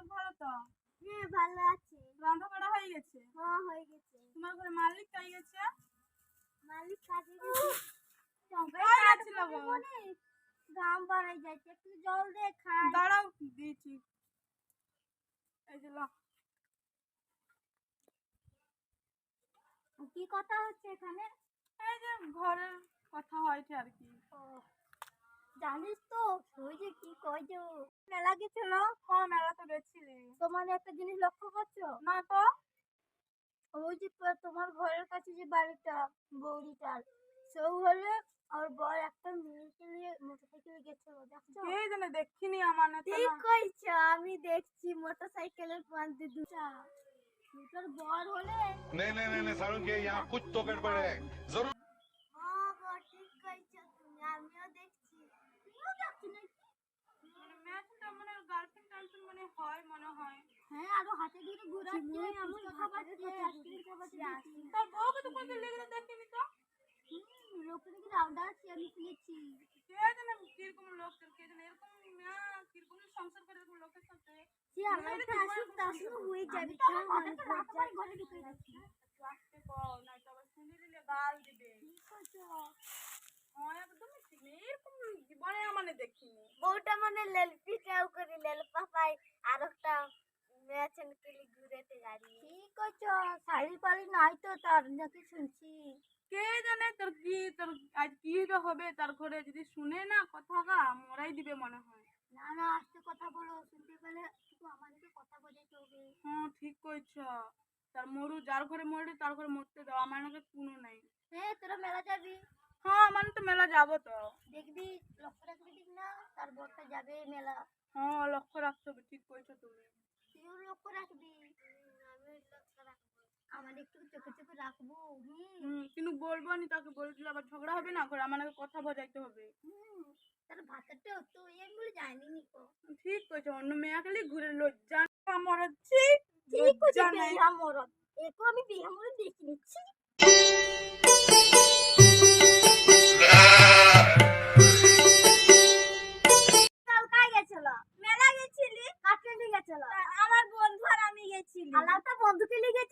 সব ভালো তো? হ্যাঁ ভালো আছি। রান্না বাড়া হয়ে গেছে? হ্যাঁ হয়ে গেছে। তোমার ঘরে মালিক কাই গেছে? মালিক কাজে গেছে। সবাই কই কাজ গেছিল করে গো? বলে ঘাম বাড়াই যাচ্ছে, একটু জল দে খাই। দাঁড়াও দিয়েছি। এই যে লাও। কি কথা হচ্ছে এখানে? এই যে ঘরের কথা হয়েছে আর কি। ও, জানিস তো ওই যে কি কয় যে মেলা গেছিল, হ্যাঁ মেলা তো গেছিলি। তোমার একটা জিনিস লক্ষ্য করছো? না তো। ওই যে তোমার ঘরের কাছে যে বাড়িটা বৌদিটার, সেও হলে আর বর একটা মেয়েকে নিয়ে মোটরসাইকেলে গেছিল, দেখছো? কে জানে দেখিনি আমার না তো। ঠিক কইছো, আমি দেখছি মোটরসাইকেলের পাশে দুটার বর হলে। नहीं नहीं नहीं नहीं सारुण के यहाँ कुछ तो गड़बड़ है जरूर। ঠিক কইছো তুমি, আমিও দেখছি। তুমিও দেখছো নাকি? মানে ম্যাচটা মানে গার্লফ্রেন্ড টার্লফ্রেন্ড মানে হয় মনে হয়। হ্যাঁ, আরো হাতে ধরে ঘোরাচ্ছে, এমন কথা বাড়ছে। তার বউকে তো কোনদিন লেগে দেখিনি তো। লোকের কি রাউডা আছে, আমি শুনেছি। কে জানে কিরকম লোক, কে জানে এরকম না কিরকম সংসার করে এরকম লোকের সাথে। সে আমারটা আসুক তাসুক হয়ে যাবে, তার মাথাটা রাখবার ঘরে ঢুকে যাচ্ছি। আসতে কও নাই তো আবার শুনে দিলে গাল দিবে। ঠিক আছে। হ্যাঁ একদমই ঠিক নেই, এরকম জীবনে মানে দেখিনি। বউটা মানে লেলপি চাও করে লেলপা পাই, আর একটা মেয়েছেন কেলি ঘুরেতে গাড়ি। ঠিক আছে, শাড়ি পাড়ি নাই তো তার নাকি শুনছি। কে জানে তোর কি তোর আজ কি হবে তার ঘরে, যদি শুনে না কথাটা মরাই দিবে মনে হয়। না না, আস্তে কথা বলো, শুনতে পেলে একটু আমাদেরকে কথা বোঝাতে হবে। হ্যাঁ ঠিক কইছ। তার মরু, যার ঘরে মরলে তার ঘরে মরতে দাও, আমার নাকি কোনো নাই। হ্যাঁ, তোরা মেলা যাবি? হ্যাঁ মানে তো মেলা যাবো তো। দেখবি, লক্ষ্য রাখবি ঠিক না, তার বরটা যাবে মেলা। হ্যাঁ লক্ষ্য রাখতে হবে, ঠিক কইছো তুমি। তুইও লক্ষ্য রাখবি। আমি লক্ষ্য রাখবো, আমাদের একটু চোখে চোখে রাখবো। কিন্তু বলবো নি, তাকে বলে দিলে আবার ঝগড়া হবে না, ঘরে আমার কথা বোঝাইতে হবে। তার ভাতাটা তো আমি বলে জানি নি কো। ঠিক কইছো, অন্য মেয়ে গেলে ঘুরে লজ্জা মরাচ্ছি। ঠিক কইছি, লজ্জা নাই। বিহা মরদ এরপর আমি বিহা মরদ দেখি নিচ্ছি। কালকাই গেছিল? মেলা গেছিলি? কাকে নিয়ে গেছিল? আমার বন্ধু আর আমি গেছিলি। আলাদা বন্ধুকে নিয়ে গেছিল।